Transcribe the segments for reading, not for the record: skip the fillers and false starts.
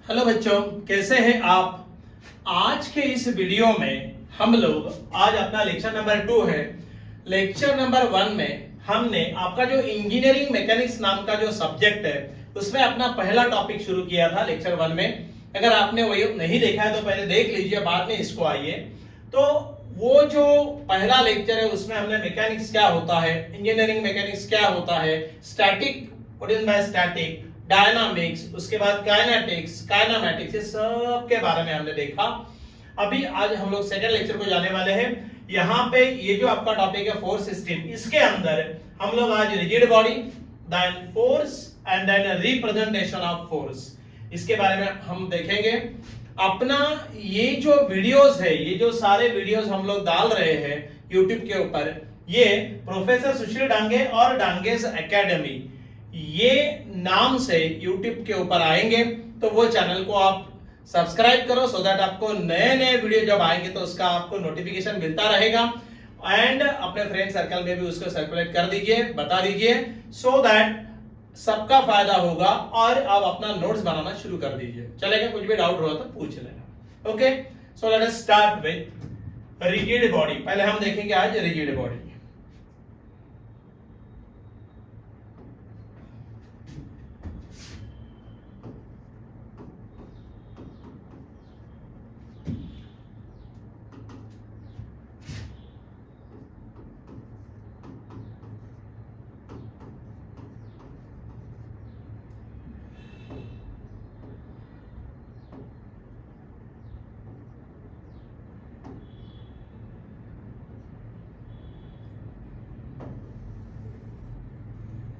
Hello बच्चों, कैसे हैं आप। आज के इस वीडियो में हम लोग आज अपना लेक्चर नंबर 2 है। लेक्चर नंबर 1 में हमने आपका जो इंजीनियरिंग मैकेनिक्स नाम का जो सब्जेक्ट है उसमें अपना पहला टॉपिक शुरू किया था लेक्चर 1 में। अगर आपने वही नहीं देखा है तो पहले देख लीजिए, बाद में इसको आइए। तो वो जो पहला लेक्चर है उसमें हमने मैकेनिक्स क्या होता है, इंजीनियरिंग मैकेनिक्स क्या होता है, static, what is bye static, dynamics, उसके बाद काइनेटिक्स, काइनेमैटिक्स, ये सब के बारे में हमने देखा। अभी आज हम लोग सेकंड लेक्चर को जाने वाले हैं। यहाँ पे ये जो आपका टॉपिक है फोर्स सिस्टम, इसके अंदर हम लोग आज rigid body, then force and then representation of force, इसके बारे में हम देखेंगे। अपना ये जो वीडियोस है, ये जो सारे वीडियोस हम लोग डाल रहे हैं यूट्यूब के ऊपर, ये प्रोफेसर सुशील डांगे और डांगेस एकेडमी ये नाम से YouTube के ऊपर आएंगे। तो वो चैनल को आप सब्सक्राइब करो सो दैट आपको नए नए वीडियो जब आएंगे तो उसका आपको नोटिफिकेशन मिलता रहेगा। एंड अपने फ्रेंड सर्कल में भी उसको सर्कुलेट कर दीजिए, बता दीजिए, सो दैट सबका फायदा होगा और आप अपना नोट्स बनाना शुरू कर दीजिए। चलेगा, कुछ भी डाउट हो तो पूछ लेना। Okay, so let us start with rigid body. पहले हम देखेंगे आज rigid body.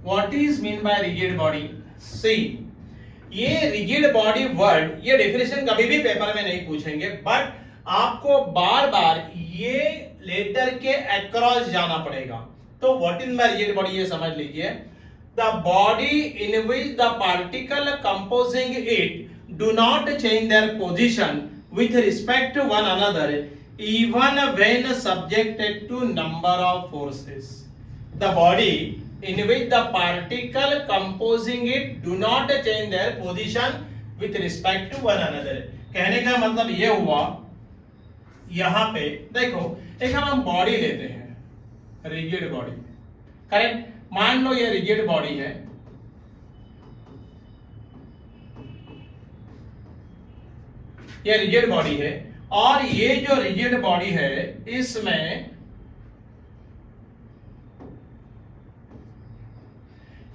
What is mean by rigid body? See, ये रिजिड बॉडी वर्ड, ये डेफिनेशन कभी भी पेपर में नहीं पूछेंगे, बट आपको बार बार ये लेटर के अक्रॉस जाना पड़ेगा। तो what is by rigid body ये समझ लीजिए। The body in which the particle composing it do not change their position with respect to one another even when subjected to number of forces. The body in which the particle composing it do not change their position with respect to one another। कहने का मतलब ये हुआ, यहां पे देखो, एक हम बॉडी लेते हैं, रिजिड बॉडी, करेक्ट। मान लो ये रिजिड बॉडी है, ये रिजिड बॉडी है, और ये जो रिजिड बॉडी है इसमें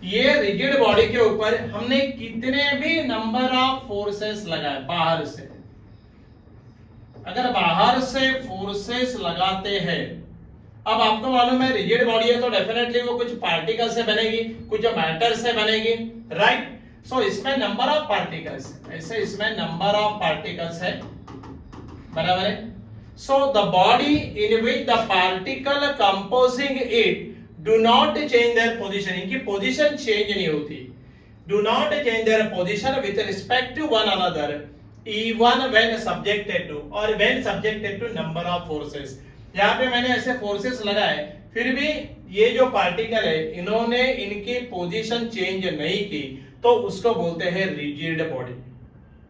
ये रिजिड बॉडी के ऊपर हमने कितने भी नंबर ऑफ फोर्सेस लगाए बाहर से। अगर बाहर से फोर्सेस लगाते हैं, अब आपको मालूम है रिजिड बॉडी है तो डेफिनेटली वो कुछ पार्टिकल से बनेगी, कुछ मैटर से बनेगी, राइट। सो इसमें नंबर ऑफ पार्टिकल्स, ऐसे इसमें नंबर ऑफ पार्टिकल्स है, बराबर है। So the body in which the particle composing it do not change their position, इनकी पोजीशन चेंज नहीं होती, do not change their position with respect to one another even when subjected to और when subjected to number of forces। यहाँ पे मैंने ऐसे forces लगाए, फिर भी ये जो पार्टिकल है इन्होंने इनकी पोजीशन चेंज नहीं की, तो उसको बोलते हैं रिजिड बॉडी।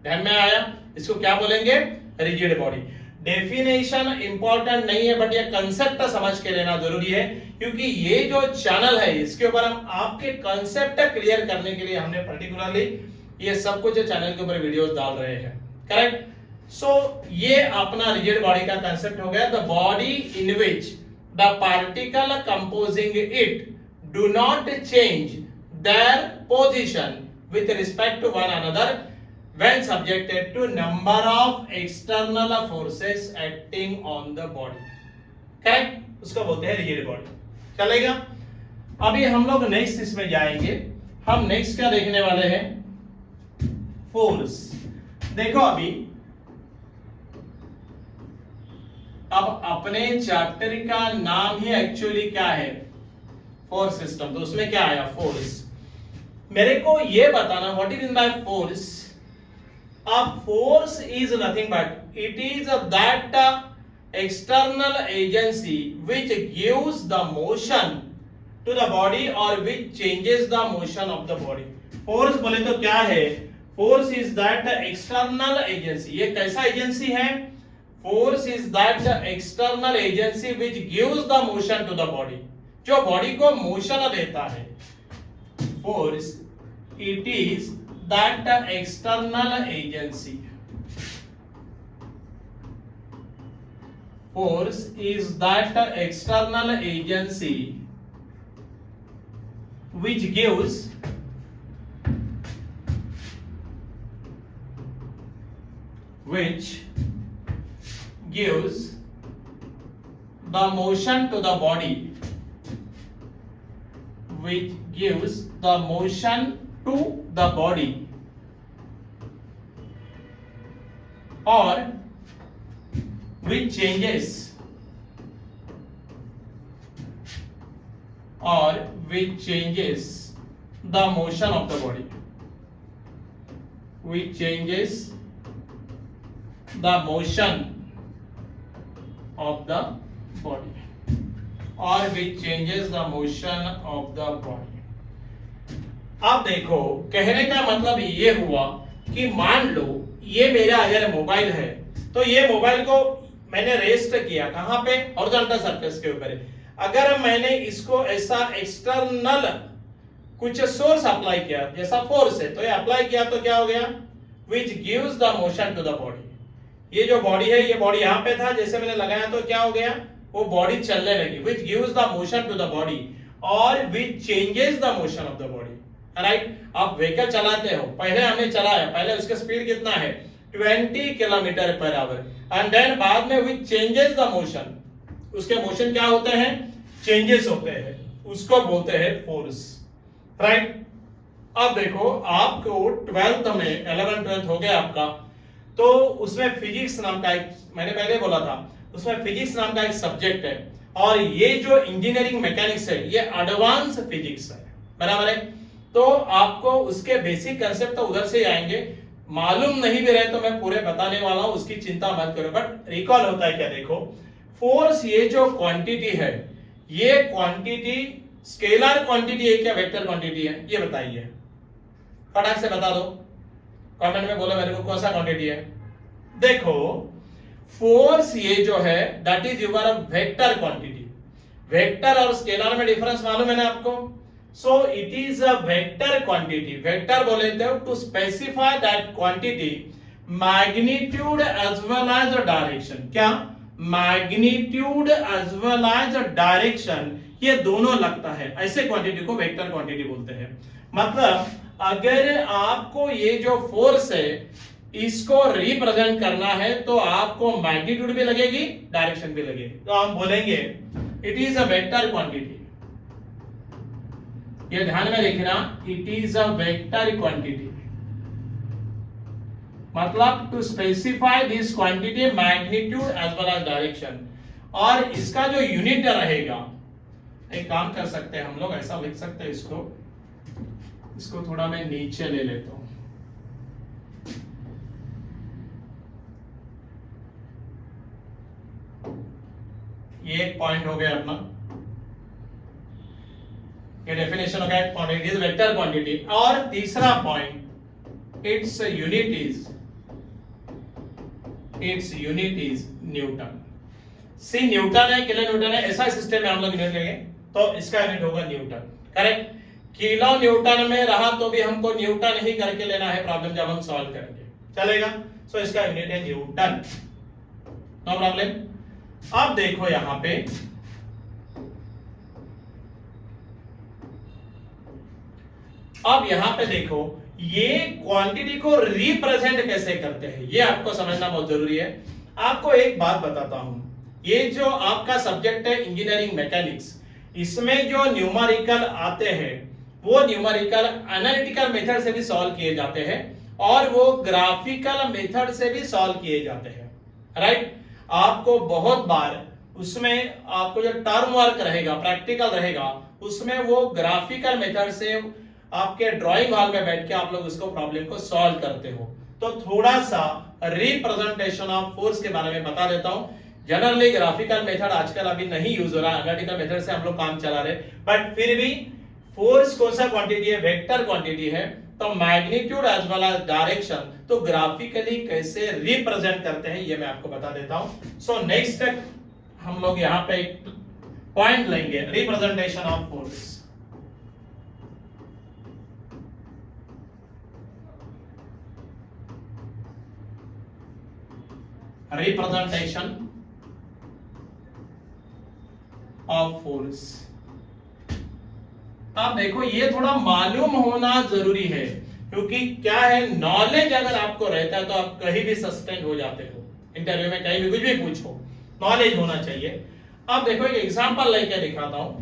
ध्यान में आया? इसको क्या बोलेंगे? Rigid body. डेफिनेशन इंपॉर्टेंट नहीं है, बट ये कंसेप्ट समझ के लेना जरूरी है, क्योंकि ये जो चैनल है इसके ऊपर हम आपके कंसेप्ट क्लियर करने के लिए हमने पर्टिकुलरली ये सब कुछ चैनल के ऊपर वीडियोस डाल रहे हैं, करेक्ट। सो ये अपना रिजिड बॉडी का कंसेप्ट हो गया। The body in which the particle composing it do not change their position with respect to one another when subjected to number of external forces acting on the body, correct, उसको बोलते हैं rigid body. चलेगा, अभी हम लोग next इसमें जाएंगे। हम नेक्स्ट क्या देखने वाले हैं? फोर्स। देखो अभी अब अपने चैप्टर का नाम ही एक्चुअली क्या है? Force system. तो उसमें क्या आया? फोर्स। मेरे को ये बताना what is in by force. A force is nothing but it is that external agency which gives the motion to the body or which changes the motion of the body। force बोले तो क्या है? Force is that external agency, ये कैसा agency है? Force is that external agency which gives the motion to the body, जो body को motion देता है। Force it is that external agency, force is that external agency which gives the motion to the body, which gives the motion to the body, or which changes the motion of the body, which changes the motion of the body, or which changes the motion of the body। अब देखो, कहने का मतलब ये हुआ कि मान लो ये मेरा अगर मोबाइल है, तो ये मोबाइल को मैंने रेस्ट किया कहां पे? हॉरिजॉन्टल सरफेस के ऊपर। अगर मैंने इसको ऐसा एक्सटर्नल कुछ सोर्स अप्लाई किया, जैसा फोर्स है, तो ये अप्लाई किया तो क्या हो गया? Which gives the motion to the body. ये जो बॉडी है, ये बॉडी यहां पे था, जैसे मैंने लगाया तो क्या हो गया? वो बॉडी चलने लगी। Which gives the motion to the body और which changes the motion of the body. Right, आप व्हीकल चलाते हो, पहले हमने चलाया, पहले उसका स्पीड कितना है? 20 kilometre per hour, and then बाद में विच चेंजेस द मोशन, उसके मोशन क्या होते हैं? चेंजेस होते हैं, उसको बोलते हैं फोर्स। राइट, अब देखो आपको 12th में 11th 12th हो गया आपका, तो उसमें फिजिक्स नाम का एक, मैंने पहले बोला था, उसमें फिजिक्स नाम का एक सब्जेक्ट है, और ये जो इंजीनियरिंग मैकेनिक्स है ये एडवांस फिजिक्स है, बराबर है। तो आपको उसके बेसिक कंसेप्ट तो उधर से आएंगे, मालूम नहीं भी रहे तो मैं पूरे बताने वाला हूं, उसकी चिंता मत करो। बट रिकॉल होता है क्या? देखो, फोर्स ये जो क्वांटिटी है, ये क्वांटिटी स्केलर क्वांटिटी है क्या वेक्टर क्वांटिटी है? ये बताइए, फटाक से बता दो, कमेंट में बोलो मेरे को कौन सा क्वांटिटी है। देखो, फोर्स ये जो है that is your vector quantity. Vector और स्केलर में डिफरेंस मालूम है ना आपको? So it is a vector quantity. Vector बोले थे to specify that quantity, magnitude as well as direction। क्या? Magnitude as well as direction, ये दोनों लगता है, ऐसे क्वांटिटी को वेक्टर क्वांटिटी बोलते हैं। मतलब अगर आपको ये जो फोर्स है इसको रिप्रेजेंट करना है तो आपको मैग्नीट्यूड भी लगेगी, डायरेक्शन भी लगेगी, तो हम बोलेंगे it is a vector quantity. ये ध्यान में रखना, it is a vector quantity, मतलब to specify this quantity magnitude as well as direction. और इसका जो यूनिट रहेगा, एक काम कर सकते हैं हम लोग, ऐसा लिख सकते हैं इसको थोड़ा मैं नीचे ले लेता हूं। ये एक पॉइंट हो गया अपना, ये डेफिनेशन हो गया क्वांटिटी इज वेक्टर क्वांटिटी। और तीसरा point, its unit is newton. सी न्यूटन है, किलो न्यूटन है, ऐसा सिस्टम में हम लोग यूनिट लेंगे तो इसका यूनिट होगा न्यूटन। करेक्ट, किलो न्यूटन में रहा तो भी हमको न्यूटन ही करके लेना है प्रॉब्लम जब हम सॉल्व करेंगे, चलेगा? सो इसका यूनिट है न्यूटन, नो प्रॉब्लम। अब देखो यहां पे, अब यहां पे देखो ये क्वांटिटी को रिप्रेजेंट कैसे करते हैं, ये आपको समझना बहुत जरूरी है। आपको एक बात बताता हूं, ये जो आपका सब्जेक्ट है इंजीनियरिंग मैकेनिक्स, इसमें जो न्यूमेरिकल आते हैं वो न्यूमेरिकल एनालिटिकल मेथड से भी सॉल्व किए जाते हैं और वो ग्राफिकल मेथड से भी सॉल्व किए जाते हैं। राइट, आपको बहुत बार उसमें आपको जो टर्म वर्क रहेगा, प्रैक्टिकल रहेगा, उसमें वो ग्राफिकल मेथड से आपके ड्राइंग हॉल में बैठ के आप लोग उसको प्रॉब्लम को सॉल्व करते हो। तो थोड़ा सा रिप्रेजेंटेशन ऑफ फोर्स के बारे में बता देता हूं। जनरली ग्राफिकल मेथड आजकल अभी नहीं यूज हो रहा, एनालिटिकल मेथड से हम लोग काम चला रहे, बट फिर भी फोर्स कौन सा क्वांटिटी है? वेक्टर क्वांटिटी है। तो magnitude as well as direction तो ग्राफिकली कैसे रिप्रेजेंट करते हैं ये मैं आपको बता देता हूं। सो नेक्स्ट हम लोग यहां पे एक पॉइंट लेंगे, representation of force. Representation of force. आप देखो ये थोड़ा मालूम होना जरूरी है, क्योंकि क्या है, नॉलेज अगर आपको रहता है तो आप कहीं भी सस्टेन हो जाते हो, इंटरव्यू में कहीं भी कुछ भी पूछो, नॉलेज होना चाहिए। अब देखो एक एग्जांपल लेके दिखाता हूं।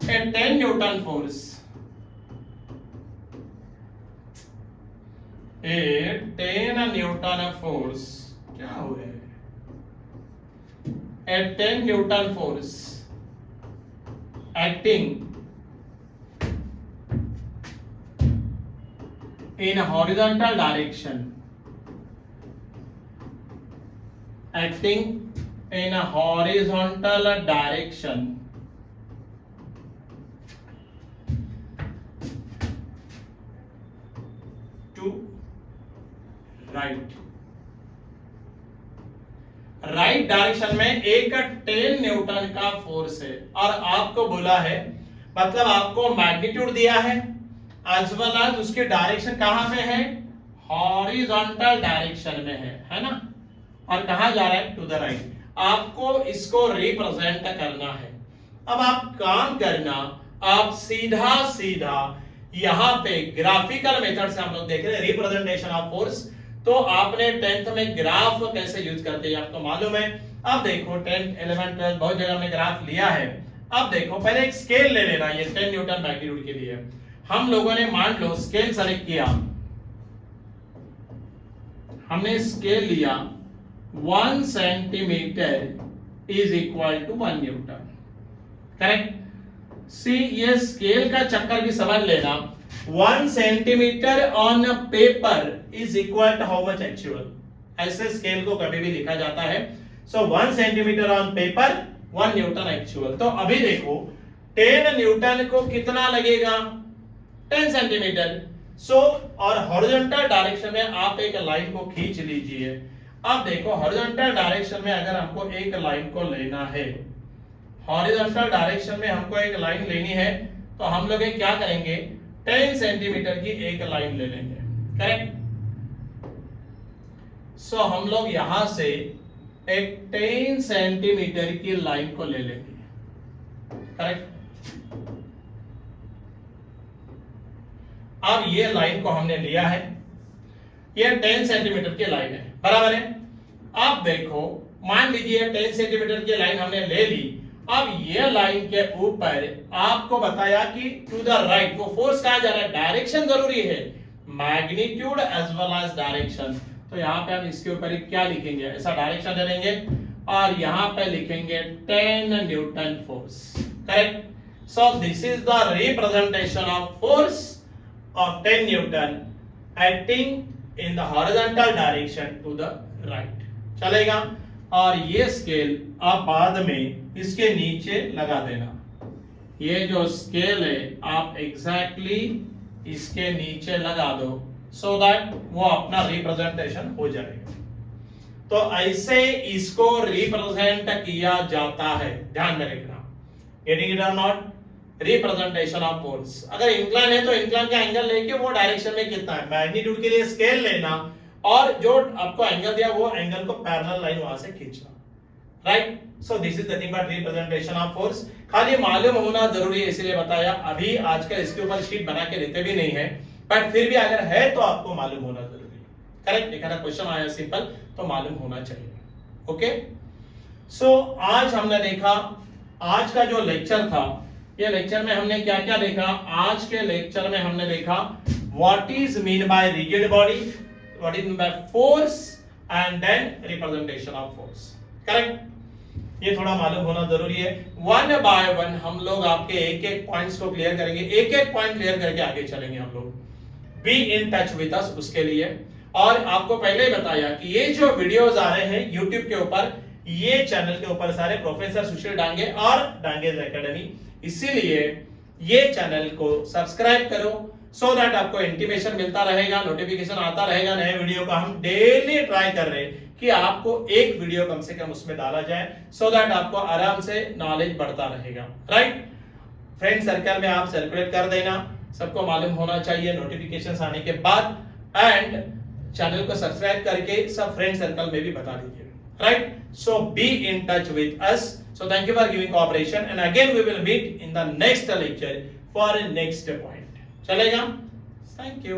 ए 10 न्यूटन फोर्स, ए 10 न्यूटन फोर्स, क्या हो रहा है, ए 10 Newton force acting in a horizontal direction, acting in a horizontal direction to right, right direction में एक 10 न्यूटन का फोर्स है, और आपको बोला है, मतलब आपको मैग्नीट्यूड दिया है एज वेल एज उसकी डायरेक्शन कहां में है, हॉरिजॉन्टल डायरेक्शन में है ना, और कहां जा रहा है, टू द राइट। आपको इसको रिप्रेजेंट करना है। अब आप काम करना, आप सीधा सीधा यहां पे ग्राफिकल मेथड से हम लोग देख रहे हैं रिप्रेजेंटेशन ऑफ फोर्स। तो आपने 10th में ग्राफ कैसे यूज करते हैं आपको मालूम है। अब देखो 10th 11th 12th बहुत जगह में ग्राफ लिया है। अब देखो पहले एक स्केल ले लेना, ये 10 न्यूटन मैग्नीट्यूड के लिए हम लोगों ने मान लो स्केल सेलेक्ट किया, हमने स्केल लिया 1 centimetre is equal to 1 newton, correct. See ये स्केल का चक्कर भी समझ लेना, 1 centimetre on paper is equal to how much actual, ऐसे स्केल को कभी भी लिखा जाता है। So 1 centimetre on paper 1 newton actual. तो अभी देखो 10 न्यूटन को कितना लगेगा, 10 सेंटीमीटर। सो और हॉरिजॉन्टल डायरेक्शन में आप एक लाइन को खींच लीजिए। अब देखो हॉरिजॉन्टल डायरेक्शन में अगर हमको एक लाइन को लेना है, हॉरिजॉन्टल डायरेक्शन में हमको एक लाइन लेनी है, तो हम लोग क्या करेंगे, 10 सेंटीमीटर की एक लाइन ले लेंगे, करेक्ट। सो हम लोग यहां से एक 10 सेंटीमीटर की लाइन को ले लेंगे, करेक्ट। अब ये लाइन को हमने लिया है, ये 10 सेंटीमीटर की लाइन है, बराबर है। अब देखो मान लीजिए 10 सेंटीमीटर की लाइन हमने ले ली। अब ये लाइन के ऊपर आपको बताया कि टू द राइट वो फोर्स कहां जा रहा है, डायरेक्शन जरूरी है, magnitude as well as direction. तो यहां पे हम इसके ऊपर क्या लिखेंगे, ऐसा डायरेक्शन ले लेंगे और यहां पे लिखेंगे 10 Newton force, correct. So this is the representation of force of 10 Newton acting in the horizontal direction to the right, चलेगा। और ये स्केल आप बाद में इसके नीचे लगा देना, ये जो स्केल है आप एग्जैक्टली इसके नीचे लगा दो, सो दैट वो अपना रिप्रेजेंटेशन हो जाएगा। तो ऐसे इसको रिप्रेजेंट किया जाता है, ध्यान में रखना। गेटिंग इट और नॉट, रिप्रेजेंटेशन ऑफ फोर्स। अगर इंक्लाइन है तो इंक्लाइन का एंगल लेके वो डायरेक्शन में कितना है, मैग्नीट्यूड के लिए स्केल लेना और जो आपको एंगल दिया वो एंगल को पैरेलल लाइन वहां से खींचना, right. So this is nothing but representation of force. खाली मालूम होना जरूरी है, इसलिए बताया। अभी आजकल इसके ऊपर शीट बना के देते भी नहीं है, बट फिर भी अगर है तो आपको मालूम होना जरूरी है, करेक्ट। एक क्वेश्चन आया सिंपल तो मालूम होना चाहिए, ओके। सो आज हमने देखा, आज का जो लेक्चर था, ये लेक्चर में हमने क्या क्या देखा। आज के लेक्चर में हमने देखा what is mean by rigid body, what is mean by force and then representation of force, correct. ये थोड़ा मालूम होना जरूरी है। वन बाय वन हम लोग आपके एक एक पॉइंट्स को क्लियर करेंगे, एक एक पॉइंट क्लियर करके आगे चलेंगे हम लोग। बी इन टच विद अस उसके लिए। और आपको पहले ही बताया कि ये जो वीडियोस आ रहे हैं YouTube के ऊपर, ये चैनल के ऊपर सारे प्रोफेसर सुशील डांगे और डांगेज एकेडमी, इसीलिए ये चैनल को सब्सक्राइब करो, सो दैट आपको इंटीमेशन मिलता रहेगा, नोटिफिकेशन आता रहेगा नए वीडियो का। हम डेली ट्राई कर रहे हैं कि आपको एक वीडियो कम से कम उसमें डाला जाए, सो दैट आपको आराम से नॉलेज बढ़ता रहेगा, राइट। फ्रेंड सर्कल में आप सर्कुलेट कर देना, सबको मालूम होना चाहिए नोटिफिकेशंस आने के बाद, एंड चैनल को सब्सक्राइब करके सब फ्रेंड सर्कल में भी बता दीजिए, right. So be in touch with us. So thank you for giving cooperation and again we will meet in the next lecture for next point. चलेगा? Thank you.